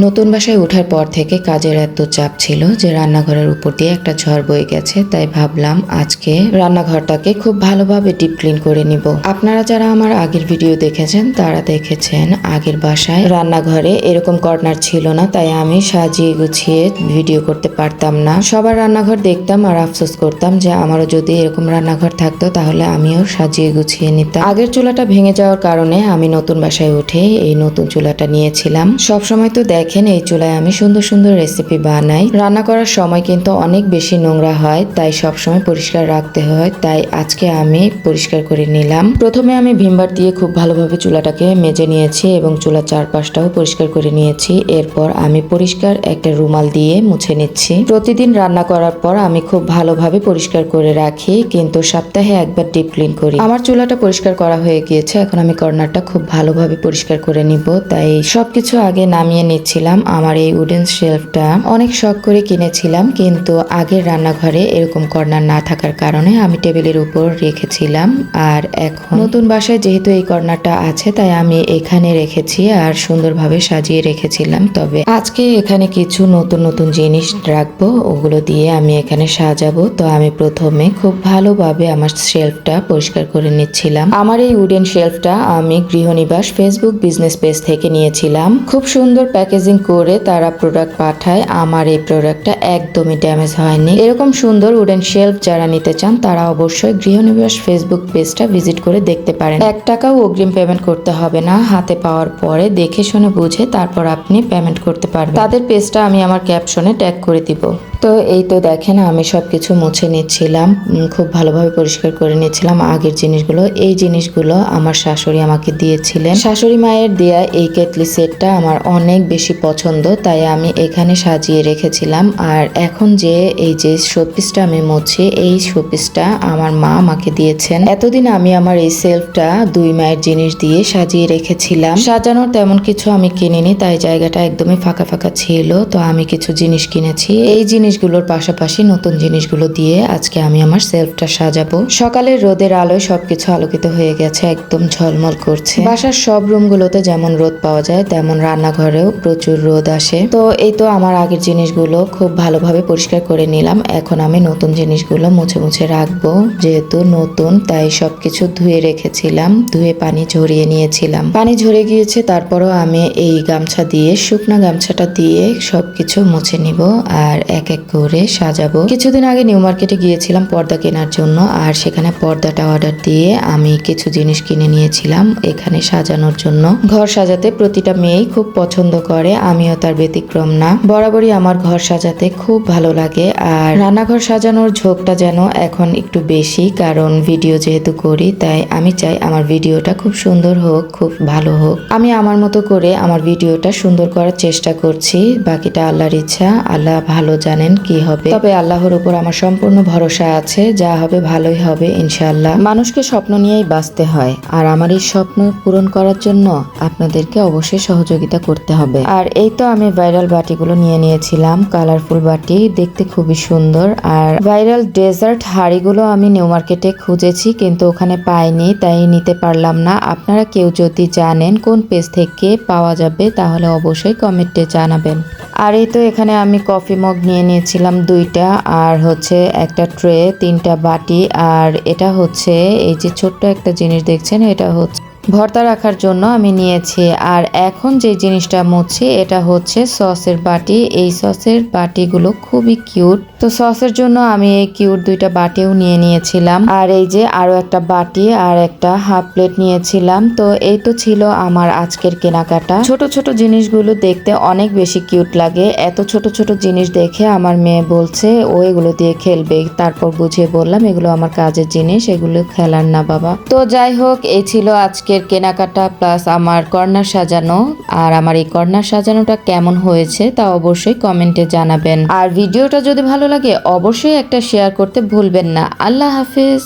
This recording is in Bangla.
নতুন বাসায় ওঠার পর থেকে কাজের এত চাপ ছিল যে রান্নাঘরের উপর দিয়ে একটা ঝড় বয়ে গেছে, তাই ভাবলাম আজকে রান্নাঘরটাকে খুব ভালোভাবে ডিপ ক্লিন করে নিব। আপনারা যারা আমার আগের ভিডিও দেখেছেন তারা দেখেছেন আগের বাসায় রান্নাঘরে এরকম কর্নার ছিল না, তাই আমি সাজিয়ে গুছিয়ে ভিডিও করতে পারতাম না। সবার রান্নাঘর দেখতাম আর আফসোস করতাম যে আমারও যদি এরকম রান্নাঘর থাকতো তাহলে আমিও সাজিয়ে গুছিয়ে নিতাম। আগের চুলাটা ভেঙে যাওয়ার কারণে আমি নতুন বাসায় উঠে এই নতুন চুলাটা নিয়েছিলাম। সবসময় তো দেখেন এই চুলায় আমি সুন্দর সুন্দর রেসিপি বানাই। রান্না করার সময় কিন্তু অনেক বেশি নোংরা হয়, তাই সবসময় পরিষ্কার রাখতে হয়। তাই আজকে আমি পরিষ্কার করে নিলাম। প্রথমে আমি ভিমবার দিয়ে খুব ভালোভাবে চুলাটাকে মেজে নিয়েছি এবং চুলার চারপাশটাও পরিষ্কার করে নিয়েছি। এরপর আমি পরিষ্কার একটা রুমাল দিয়ে মুছে নিচ্ছি। প্রতিদিন রান্না করার পর আমি খুব ভালোভাবে পরিষ্কার করে রাখি, কিন্তু সপ্তাহে একবার ডিপ ক্লিন করি। আমার চুলাটা পরিষ্কার করা হয়ে গিয়েছে, এখন আমি কর্নারটা খুব ভালোভাবে পরিষ্কার করে নিব। তাই সবকিছু আগে নামিয়ে নিচ্ছিলাম। আমার এই উডেন শেলফটা অনেক শখ করে কিনেছিলাম, কিন্তু আগের রান্নাঘরে এরকম কর্নার না থাকার কারণে আমি টেবিলের উপর রেখেছিলাম। আর এখন নতুন বাসায় যেহেতু এই কর্নারটা আছে তাই আমি এখানে রেখেছি আর সুন্দরভাবে সাজিয়ে রেখেছিলাম। তবে আজকে এখানে কিছু নতুন নতুন জিনিস রাখবো, ওগুলো দিয়ে আমি এখানে সাজাবো। তো আমি প্রথমে খুব ভালোভাবে আমার শেলফটা পরিষ্কার করে নিচ্ছিলাম। আমার এই উডেন শেলফটা আমি গৃহনিবাস ফেসবুক বিজনেস পেজ থেকে নিয়েছিলাম। খুব সুন্দর প্যাকেজিং করে তারা প্রোডাক্ট পাঠায়। আমার এই প্রোডাক্টটা একদমই ড্যামেজ হয়নি। এরকম সুন্দর উডেন শেলফ যারা নিতে চান তারা অবশ্যই গৃহনিবাস ফেসবুক পেজটা ভিজিট করে দেখতে পারেন। 1 টাকাও অগ্রিম পেমেন্ট করতে হবে না। হাতে পাওয়ার পরে দেখে শুনে বুঝে তারপর আপনি পেমেন্ট করতে পারবেন। তাদের পেজটা আমি আমার ক্যাপশনে ট্যাগ করে দিব। তো এই তো দেখেন আমি সবকিছু মুছে নিচ্ছিলাম, খুব ভালোভাবে পরিষ্কার করে নিচ্ছিলাম আগের জিনিসগুলো। এই জিনিসগুলো আমার শাশুড়ি আমাকে দিয়েছিলেন। শাশুড়ি মায়ের দেয়া এই কেটলি সেটটা আমার অনেক বেশি পছন্দ, তাই আমি এখানে সাজিয়ে রেখেছিলাম। আর এখন যে এই যে শোপিসটা আমি মুছি, এই শোপিসটা আমার মা আমাকে দিয়েছেন। এতদিন আমি আমার এই সেলফটা 2 মায়ের জিনিস দিয়ে সাজিয়ে রেখেছিলাম। সাজানোর তেমন কিছু আমি কিনিনি, তাই জায়গাটা একদমই ফাঁকা ফাঁকা ছিল। তো আমি কিছু জিনিস কিনেছি। এই জিনিসগুলোর পাশাপাশি নতুন জিনিসগুলো দিয়ে আজকে আমি আমার সেলফটা সাজাবো। সকালের রোদের আলোয় সবকিছু আলোকিত হয়ে গেছে, একদম ঝলমল করছে। বাসার সব রুমগুলোতে যেমন রোদ পাওয়া যায় তেমন রান্নাঘরেও প্রচুর রোদ আসে। তো এই তো আমার আগের জিনিসগুলো খুব ভালোভাবে পরিষ্কার করে নিলাম। এখন আমি নতুন জিনিসগুলো মুছে মুছে রাখবো। যেহেতু নতুন তাই সবকিছু ধুয়ে রেখেছিলাম, ধুয়ে পানি ঝরিয়ে নিয়েছিলাম। পানি ঝরে গিয়েছে, তারপরও আমি এই গামছা দিয়ে, শুকনা গামছাটা দিয়ে সবকিছু মুছে নিব আর এক এক করে সাজাবো। কিছুদিন আগে নিউ মার্কেটে গিয়েছিলাম পর্দা কেনার জন্য, আর সেখানে পর্দাটা অর্ডার দিয়ে আমি কিছু জিনিস কিনে নিয়েছিলাম এখানে সাজানোর জন্য। ঘর সাজাতে প্রতিটা মেয়েই খুব পছন্দ করে, আমিও তার ব্যতিক্রম না। বরাবরই আমার ঘর সাজাতে খুব ভালো লাগে। আর রান্নাঘর সাজানোর ঝোঁকটা যেন এখন একটু বেশি, কারণ ভিডিও যেহেতু করি তাই আমি চাই আমার ভিডিওটা খুব সুন্দর হোক, খুব ভালো হোক। আমি আমার মতো করে আমার ভিডিওটা সুন্দর করার চেষ্টা করছি, বাকিটা আল্লাহর ইচ্ছা। আল্লাহ ভালো জানেন কি হবে। তবে আল্লাহর উপর আমার সম্পূর্ণ ভরসা আছে, যা হবে ভালোই হবে ইনশাআল্লাহ। মানুষকে স্বপ্ন নিয়েই বাঁচতে হয়, আর আমার এই স্বপ্ন পূরণ করার জন্য আপনাদেরকে অবশ্যই সহযোগিতা করতে হবে। আর এই তো আমি ভাইরাল বাটিগুলো নিয়ে নিয়েছিলাম, কালারফুল বাটি, দেখতে খুবই সুন্দর। আর ভাইরাল ডেজার্ট হাঁড়িগুলো আমি নিউ মার্কেটে খুঁজেছি কিন্তু ওখানে পাইনি, তাই নিতে পারলাম না। আপনারা কেউ যদি জানেন কোন পেজ থেকে পাওয়া যাবে তাহলে অবশ্যই কমেন্টে জানাবেন। আর এই তো এখানে আমি কফি মগ নিয়ে নিয়েছিলাম 2টা, আর হচ্ছে একটা ট্রে, 3টা বাটি, আর এটা হচ্ছে এই যে ছোট্ট একটা জিনিস দেখছেন, এটা হচ্ছে ভর্তা রাখার জন্য আমি নিয়েছি। আর এখন যে জিনিসটা মুছছি এটা হচ্ছে সসের বাটি। এই সসের বাটিগুলো খুবই কিউট, তো সসের জন্য আমি এই কিউট 2টা বাটিও নিয়ে নিয়েছিলাম। আর এই যে আরো একটা বাটি আর একটা হাফ প্লেট নিয়েছিলাম। তো এই তো ছিল আমার আজকের কেনাকাটা। ছোট ছোট জিনিসগুলো দেখতে অনেক বেশি কিউট লাগে। এত ছোট ছোট জিনিস দেখে আমার মেয়ে বলছে ও এগুলো দিয়ে খেলবে, তারপর বুঝিয়ে বললাম এগুলো আমার কাজের জিনিস, এগুলো খেলার না বাবা। তো যাই হোক, এই ছিল আজকের কেনাকাটা প্লাস আমার কর্নার সাজানো। আর আমার এই কর্নার সাজানোটা কেমন হয়েছে তা অবশ্যই কমেন্টে জানাবেন। আর ভিডিওটা যদি ভালো লাগে অবশ্যই একটা শেয়ার করতে ভুলবেন না। আল্লাহ হাফেজ।